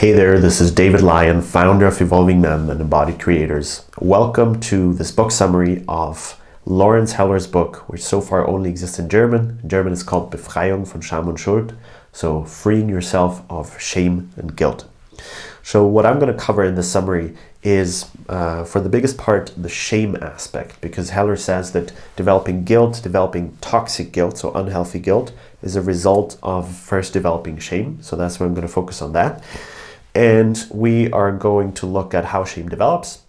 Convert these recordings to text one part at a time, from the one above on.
Hey there, this is David Lyon, founder of Evolving Men and Embodied Creators. Welcome to this book summary of Laurence Heller's book, which so far only exists in German. In German it's called Befreiung von Scham und Schuld, so freeing yourself of shame and guilt. So what I'm going to cover in this summary is, for the biggest part, the shame aspect, because Heller says that developing toxic guilt, so unhealthy guilt, is a result of first developing shame. So that's why I'm going to focus on that. And we are going to look at how shame develops.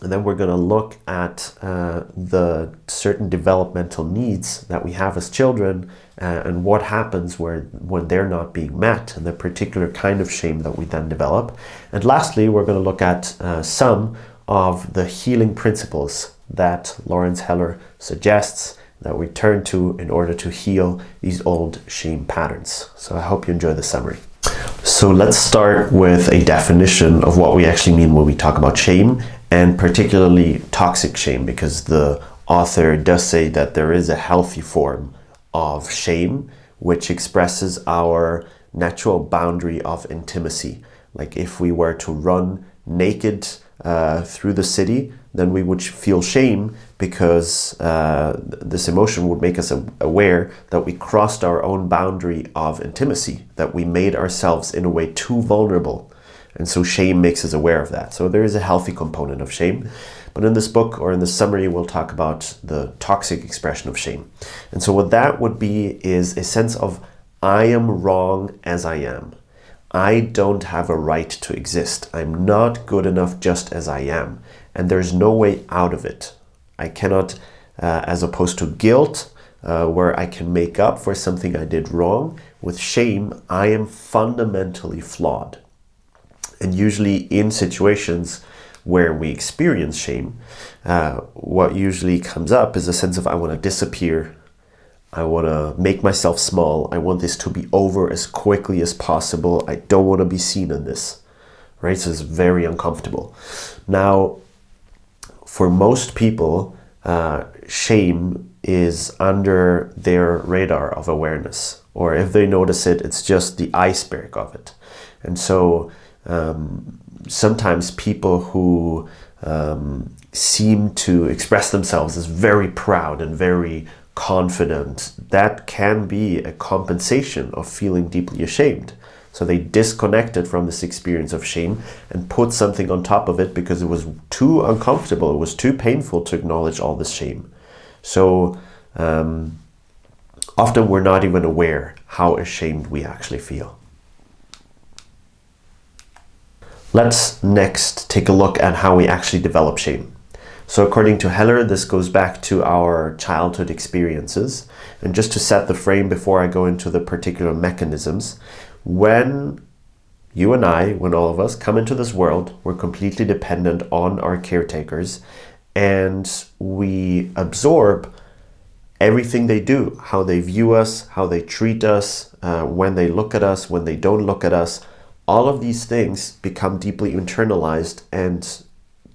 And then we're going to look at the certain developmental needs that we have as children and what happens when they're not being met, and the particular kind of shame that we then develop. And lastly, we're going to look at some of the healing principles that Laurence Heller suggests that we turn to in order to heal these old shame patterns. So I hope you enjoy the summary. So let's start with a definition of what we actually mean when we talk about shame, and particularly toxic shame, because the author does say that there is a healthy form of shame which expresses our natural boundary of intimacy. Like if we were to run naked through the city, then we would feel shame because this emotion would make us aware that we crossed our own boundary of intimacy, that we made ourselves in a way too vulnerable. And so shame makes us aware of that. So there is a healthy component of shame. But in this book, or in this summary, we'll talk about the toxic expression of shame. And so what that would be is a sense of, I am wrong as I am. I don't have a right to exist. I'm not good enough just as I am. And there's no way out of it. I cannot, as opposed to guilt, where I can make up for something I did wrong, with shame, I am fundamentally flawed. And usually in situations where we experience shame, what usually comes up is a sense of, I want to disappear. I want to make myself small. I want this to be over as quickly as possible. I don't want to be seen in this, right? So it's very uncomfortable. Now, for most people, shame is under their radar of awareness, or if they notice it, it's just the iceberg of it. And so sometimes people who seem to express themselves as very proud and very confident, that can be a compensation of feeling deeply ashamed. So they disconnected from this experience of shame and put something on top of it because it was too uncomfortable, it was too painful to acknowledge all this shame. So often we're not even aware how ashamed we actually feel. Let's next take a look at how we actually develop shame. So according to Heller, this goes back to our childhood experiences. And just to set the frame before I go into the particular mechanisms, when you and I, when all of us come into this world, we're completely dependent on our caretakers, and we absorb everything they do, how they view us, how they treat us, when they look at us, when they don't look at us. All of these things become deeply internalized, and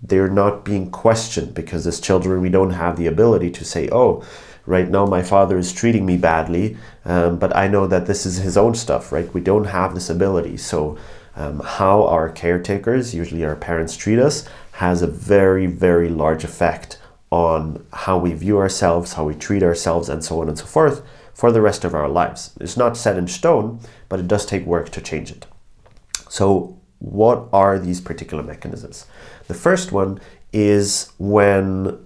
they're not being questioned, because as children we don't have the ability to say, oh, right now my father is treating me badly, but I know that this is his own stuff, right? We don't have this ability. So how our caretakers, usually our parents, treat us has a very, very large effect on how we view ourselves, how we treat ourselves, and so on and so forth for the rest of our lives. It's not set in stone, but it does take work to change it. So what are these particular mechanisms? The first one is when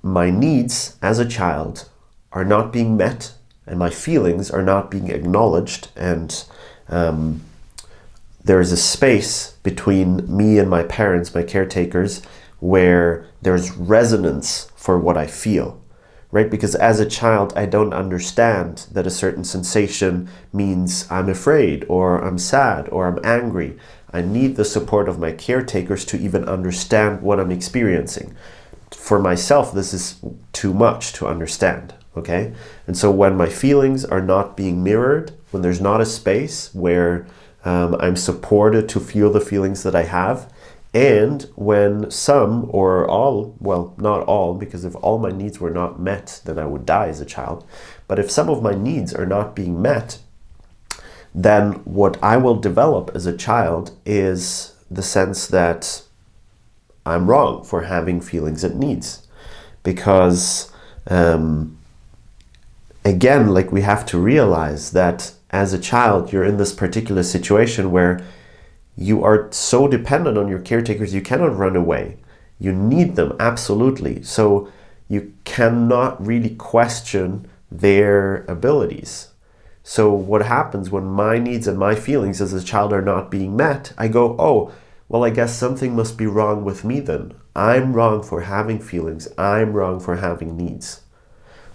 my needs as a child are not being met and my feelings are not being acknowledged, and there is a space between me and my parents, my caretakers, where there's resonance for what I feel, right? Because as a child, I don't understand that a certain sensation means I'm afraid, or I'm sad, or I'm angry. I need the support of my caretakers to even understand what I'm experiencing. For myself, this is too much to understand, okay? And so when my feelings are not being mirrored, when there's not a space where I'm supported to feel the feelings that I have, and when some or all, well, not all, because if all my needs were not met, then I would die as a child. But if some of my needs are not being met, then what I will develop as a child is the sense that I'm wrong for having feelings and needs. Because again, like, we have to realize that as a child, you're in this particular situation where you are so dependent on your caretakers, you cannot run away. You need them, absolutely. So you cannot really question their abilities. So what happens when my needs and my feelings as a child are not being met? I go, oh, well, I guess something must be wrong with me then. I'm wrong for having feelings. I'm wrong for having needs.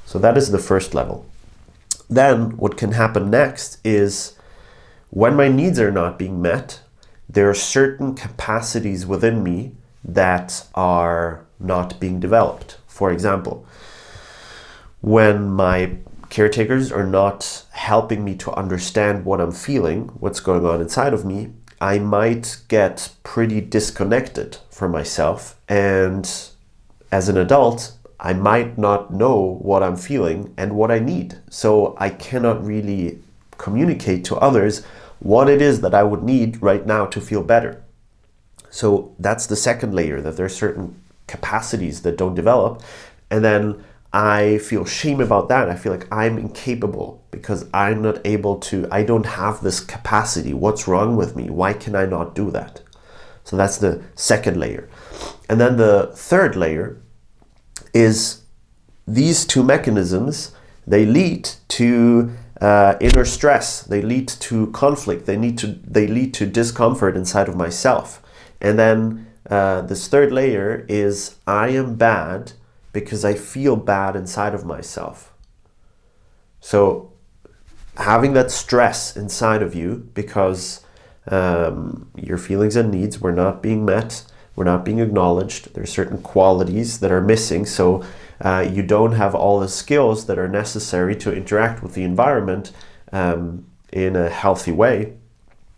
So that is the first level. Then what can happen next is when my needs are not being met, there are certain capacities within me that are not being developed. For example, when my caretakers are not helping me to understand what I'm feeling, what's going on inside of me, I might get pretty disconnected from myself. And as an adult, I might not know what I'm feeling and what I need. So I cannot really communicate to others what it is that I would need right now to feel better. So that's the second layer, that there are certain capacities that don't develop. And then I feel shame about that. I feel like I'm incapable because I'm not able to, I don't have this capacity. What's wrong with me? Why can I not do that? So that's the second layer. And then the third layer is these two mechanisms, they lead to inner stress, they lead to conflict, they lead to discomfort inside of myself. And then this third layer is I am bad because I feel bad inside of myself. So having that stress inside of you because your feelings and needs were not being met, were not being acknowledged, there are certain qualities that are missing, so you don't have all the skills that are necessary to interact with the environment in a healthy way.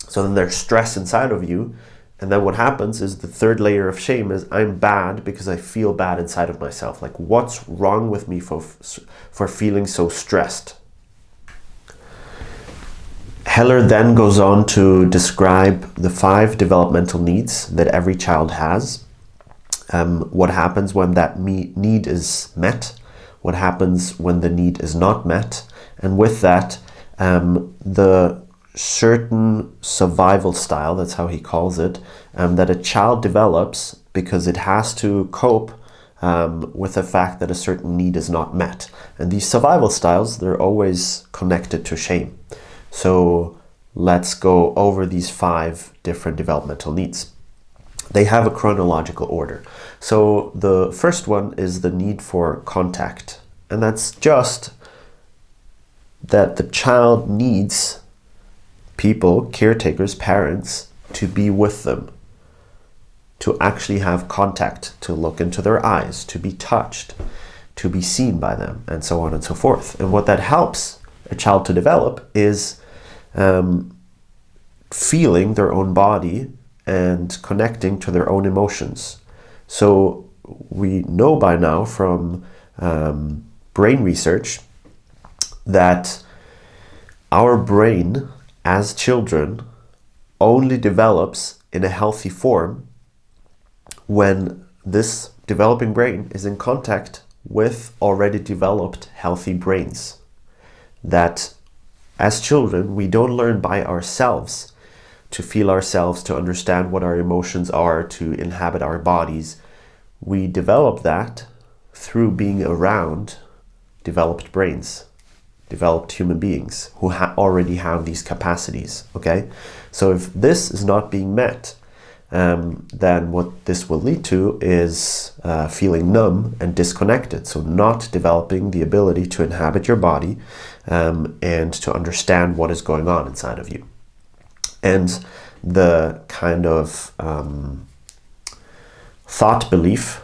So then there's stress inside of you. And then what happens is the third layer of shame is I'm bad because I feel bad inside of myself. Like, what's wrong with me for feeling so stressed? Heller then goes on to describe the 5 developmental needs that every child has. What happens when that need is met? What happens when the need is not met? And with that, the certain survival style, that's how he calls it, that a child develops because it has to cope with the fact that a certain need is not met. And these survival styles, they're always connected to shame. So let's go over these 5 different developmental needs. They have a chronological order. So the first one is the need for contact. And that's just that the child needs people, caretakers, parents, to be with them, to actually have contact, to look into their eyes, to be touched, to be seen by them, and so on and so forth. And what that helps a child to develop is feeling their own body and connecting to their own emotions. So we know by now from brain research that our brain as children only develops in a healthy form when this developing brain is in contact with already developed healthy brains. That as children, we don't learn by ourselves to feel ourselves, to understand what our emotions are, to inhabit our bodies. We develop that through being around developed brains, developed human beings who already have these capacities, okay? So if this is not being met, then what this will lead to is feeling numb and disconnected. So not developing the ability to inhabit your body and to understand what is going on inside of you. And the kind of thought belief,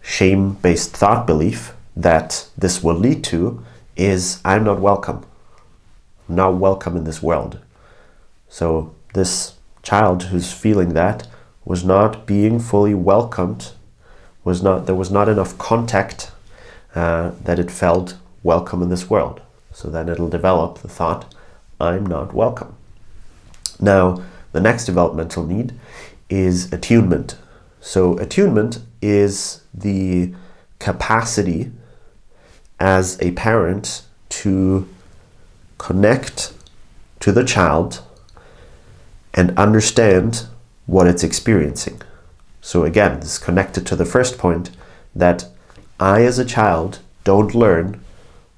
shame-based thought belief that this will lead to is I'm not welcome. I'm not welcome in this world. So this child who's feeling that was not being fully welcomed, there was not enough contact that it felt welcome in this world. So then it'll develop the thought, I'm not welcome. Now, the next developmental need is attunement. So attunement is the capacity as a parent to connect to the child and understand what it's experiencing. So again, this is connected to the first point, that I as a child don't learn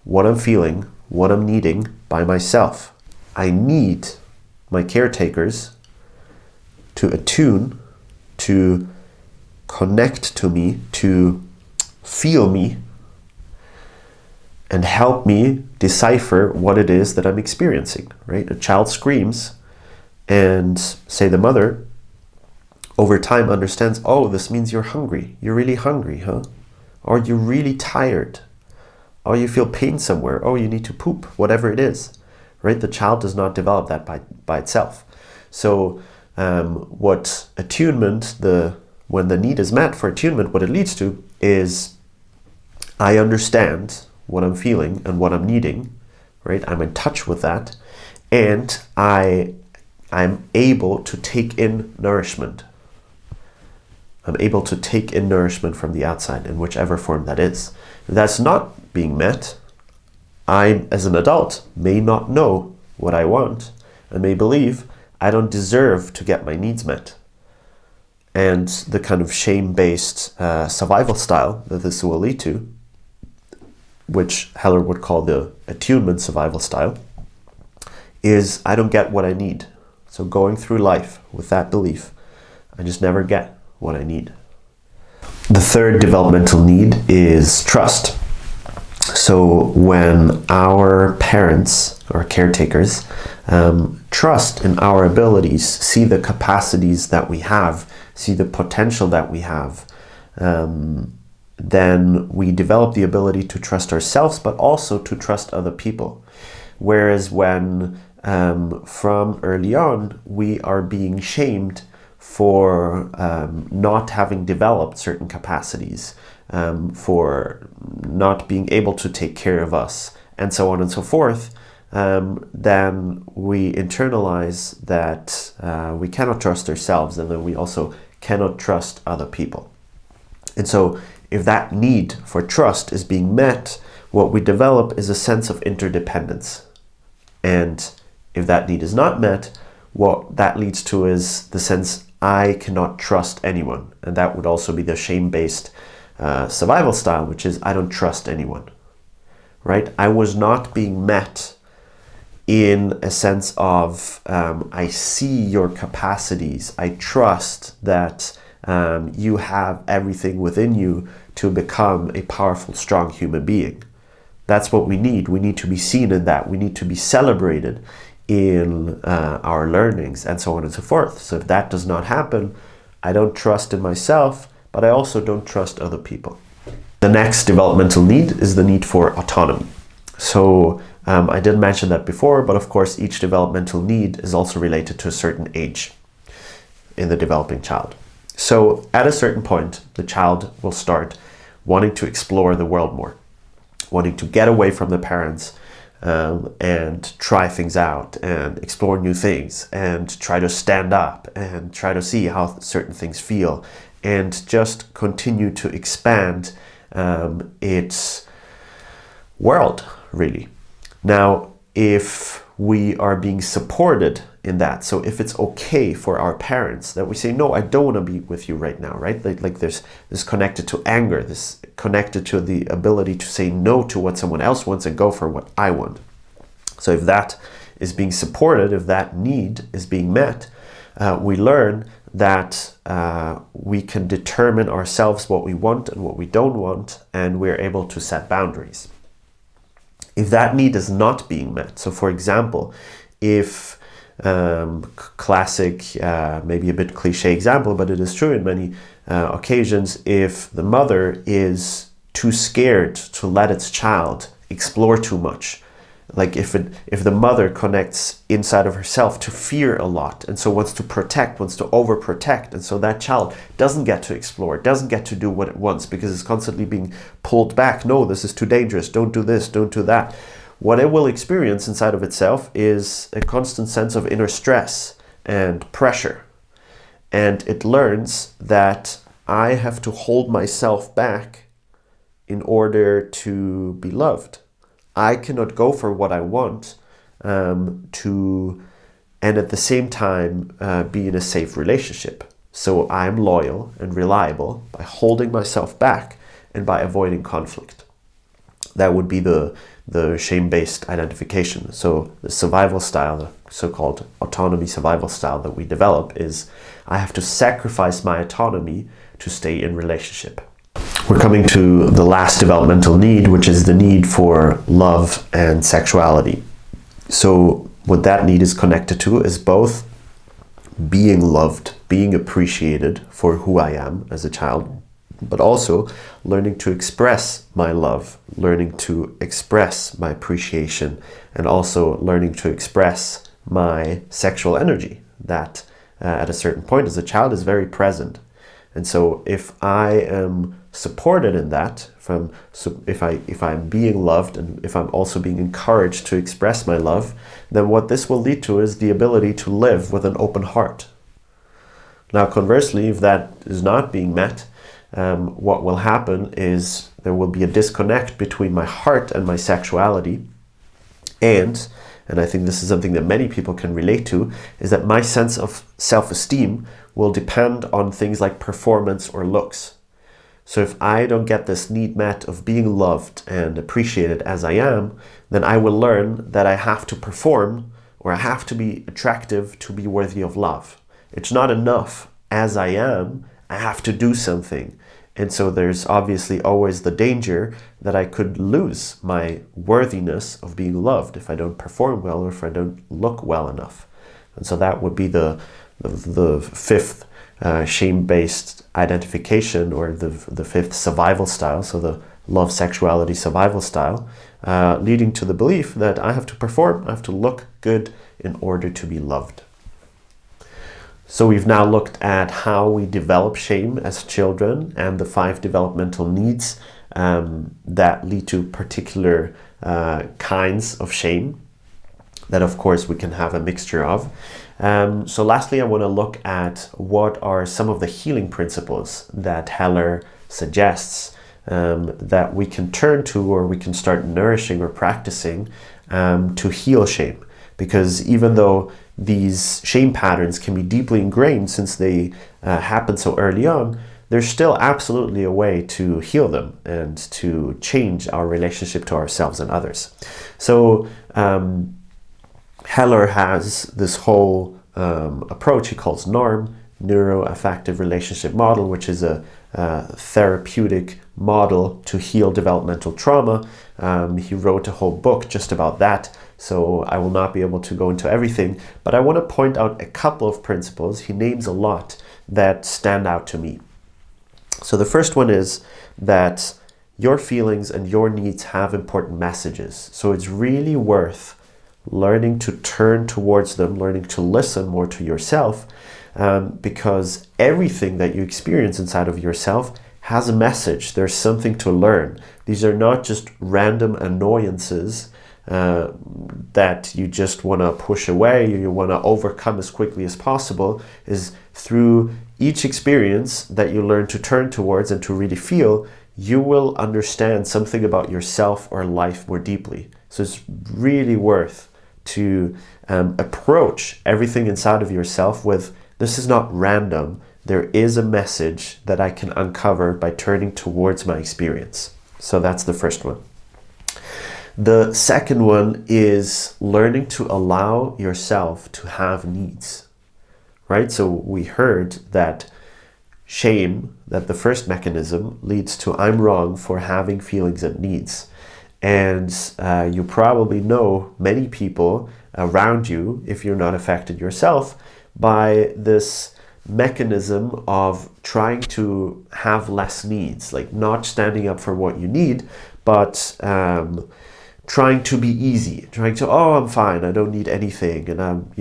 what I'm feeling, what I'm needing by myself. I need my caretakers to attune, to connect to me, to feel me, and help me decipher what it is that I'm experiencing, right? A child screams, and say the mother over time understands, oh, this means you're hungry. You're really hungry, huh? Or you're really tired. Or you feel pain somewhere. Oh, you need to poop, whatever it is, right? The child does not develop that by itself. So what attunement, when the need is met for attunement, what it leads to is I understand what I'm feeling and what I'm needing, right? I'm in touch with that, and I'm able to take in nourishment. I'm able to take in nourishment from the outside in whichever form that is. If that's not being met, I, as an adult, may not know what I want and may believe I don't deserve to get my needs met. And the kind of shame-based survival style that this will lead to, which Heller would call the attunement survival style, is I don't get what I need. So going through life with that belief, I just never get what I need. The third developmental need is trust. So when our parents or caretakers trust in our abilities, see the capacities that we have, see the potential that we have, then we develop the ability to trust ourselves, but also to trust other people. Whereas when from early on we are being shamed for not having developed certain capacities, for not being able to take care of us, and so on and so forth, then we internalize that we cannot trust ourselves, and then we also cannot trust other people. And so if that need for trust is being met, what we develop is a sense of interdependence. And if that need is not met, what that leads to is the sense I cannot trust anyone. And that would also be the shame-based survival style, which is I don't trust anyone, right? I was not being met in a sense of I see your capacities. I trust that you have everything within you to become a powerful, strong human being. That's what we need. We need to be seen in that. We need to be celebrated in our learnings, and so on and so forth. So if that does not happen, I don't trust in myself, but I also don't trust other people. The next developmental need is the need for autonomy. So I didn't mention that before, but of course each developmental need is also related to a certain age in the developing child. So at a certain point, the child will start wanting to explore the world more, wanting to get away from the parents and try things out and explore new things and try to stand up and try to see how certain things feel and just continue to expand its world, really. Now, if we are being supported in that, so if it's okay for our parents that we say, no, I don't want to be with you right now, right? Like there's this connected to anger, this connected to the ability to say no to what someone else wants and go for what I want. So if that is being supported, if that need is being met, we learn that we can determine ourselves what we want and what we don't want, and we're able to set boundaries. If that need is not being met, so for example, if classic, maybe a bit cliche example, but it is true in many occasions, if the mother is too scared to let its child explore too much, like if the mother connects inside of herself to fear a lot, and so wants to protect, wants to overprotect, and so that child doesn't get to explore, doesn't get to do what it wants because it's constantly being pulled back. No, this is too dangerous. Don't do this. Don't do that. What it will experience inside of itself is a constant sense of inner stress and pressure. And it learns that I have to hold myself back in order to be loved. I cannot go for what I want and at the same time be in a safe relationship. So I'm loyal and reliable by holding myself back and by avoiding conflict. That would be the shame-based identification. So the survival style, the so-called autonomy survival style that we develop, is I have to sacrifice my autonomy to stay in relationship. We're coming to the last developmental need, which is the need for love and sexuality. So what that need is connected to is both being loved, being appreciated for who I am as a child, but also learning to express my love, learning to express my appreciation, and also learning to express my sexual energy that at a certain point as a child is very present. And so if I am supported in that, if I'm being loved and if I'm also being encouraged to express my love, then what this will lead to is the ability to live with an open heart. Now, conversely, if that is not being met, what will happen is there will be a disconnect between my heart and my sexuality, and I think this is something that many people can relate to, is that my sense of self-esteem will depend on things like performance or looks. So if I don't get this need met of being loved and appreciated as I am, then I will learn that I have to perform or I have to be attractive to be worthy of love. It's not enough as I am, I have to do something. And so there's obviously always the danger that I could lose my worthiness of being loved if I don't perform well or if I don't look well enough. And so that would be the fifth shame-based identification, or the fifth survival style, so the love sexuality survival style, leading to the belief that I have to perform, I have to look good in order to be loved. So we've now looked at how we develop shame as children and the 5 developmental needs that lead to particular kinds of shame that of course we can have a mixture of. So lastly, I want to look at what are some of the healing principles that Heller suggests that we can turn to, or we can start nourishing or practicing to heal shame. Because even though these shame patterns can be deeply ingrained since they happen so early on, there's still absolutely a way to heal them and to change our relationship to ourselves and others. So Heller has this whole approach he calls NARM, Neuroaffective Relationship Model, which is a therapeutic model to heal developmental trauma. He wrote a whole book just about that, so I will not be able to go into everything, but I want to point out a couple of principles. He names a lot that stand out to me. So the first one is that your feelings and your needs have important messages. So it's really worth learning to turn towards them, learning to listen more to yourself, because everything that you experience inside of yourself has a message. There's something to learn. These are not just random annoyances that you just want to push away, or you want to overcome as quickly as possible. Is through each experience that you learn to turn towards and to really feel, you will understand something about yourself or life more deeply. So it's really worth to approach everything inside of yourself with, this is not random. There is a message that I can uncover by turning towards my experience. So that's the first one. The second one is learning to allow yourself to have needs, right? So we heard that shame, that the first mechanism leads to I'm wrong for having feelings and needs. And you probably know many people around you, if you're not affected yourself, by this mechanism of trying to have less needs, like not standing up for what you need, but trying to be easy, trying to, oh, I'm fine, I don't need anything, and I'm,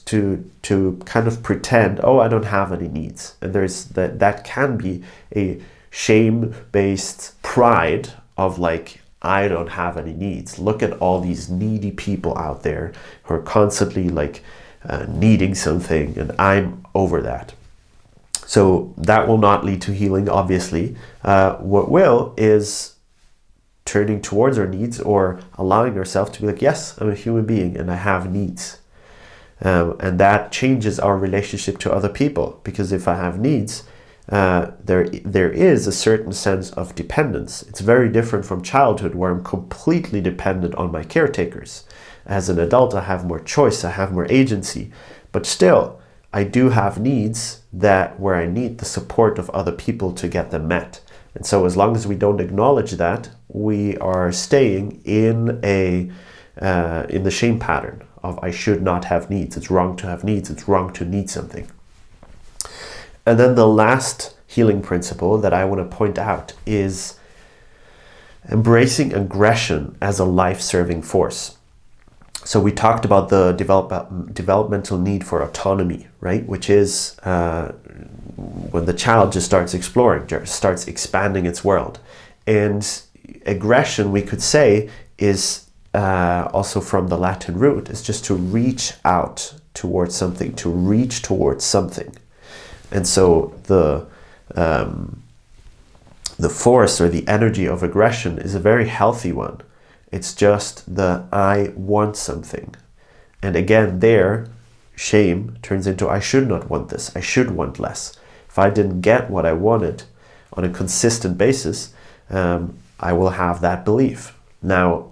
to kind of pretend, oh, I don't have any needs. And there's that can be a shame-based pride of like, I don't have any needs. Look at all these needy people out there who are constantly like needing something, and I'm over that. So that will not lead to healing, obviously. What will is turning towards our needs, or allowing ourselves to be like, yes, I'm a human being and I have needs. And that changes our relationship to other people, because if I have needs, there is a certain sense of dependence. It's very different from childhood, where I'm completely dependent on my caretakers. As an adult, I have more choice, I have more agency, but still, I do have needs where I need the support of other people to get them met. And so as long as we don't acknowledge that, we are staying in the shame pattern of I should not have needs. It's wrong to have needs. It's wrong to need something. And then the last healing principle that I want to point out is embracing aggression as a life-serving force. So we talked about the developmental need for autonomy, right? Which is when the child just starts exploring, just starts expanding its world. And aggression, we could say, is also from the Latin root, is just to reach out towards something, to reach towards something. And so the force or the energy of aggression is a very healthy one. It's just the I want something. And again, there, shame turns into I should not want this. I should want less. If I didn't get what I wanted on a consistent basis, I will have that belief. Now,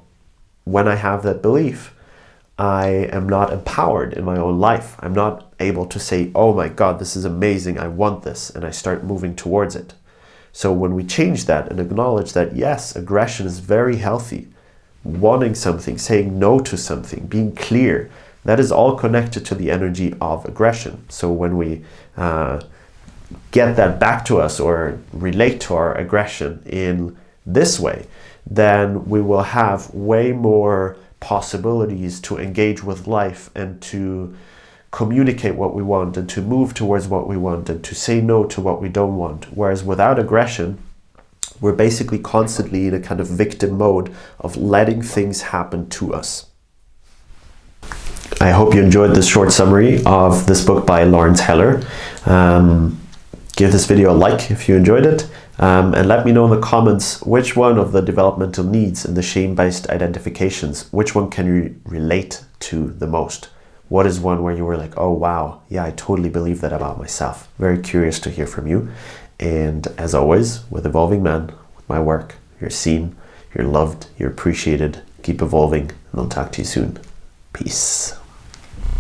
when I have that belief, I am not empowered in my own life. I'm not able to say, oh my God, this is amazing, I want this, and I start moving towards it. So when we change that and acknowledge that, yes, aggression is very healthy, wanting something, saying no to something, being clear, that is all connected to the energy of aggression. So when we get that back to us or relate to our aggression in this way, then we will have way more possibilities to engage with life and to communicate what we want and to move towards what we want and to say no to what we don't want. Whereas without aggression, we're basically constantly in a kind of victim mode of letting things happen to us. I hope you enjoyed this short summary of this book by Laurence Heller. Give this video a like if you enjoyed it. And let me know in the comments which one of the developmental needs and the shame-based identifications, which one can you relate to the most? What is one where you were like, oh wow, yeah, I totally believe that about myself. Very curious to hear from you. And as always, with Evolving Man, with my work, you're seen, you're loved, you're appreciated. Keep evolving, and I'll talk to you soon. Peace.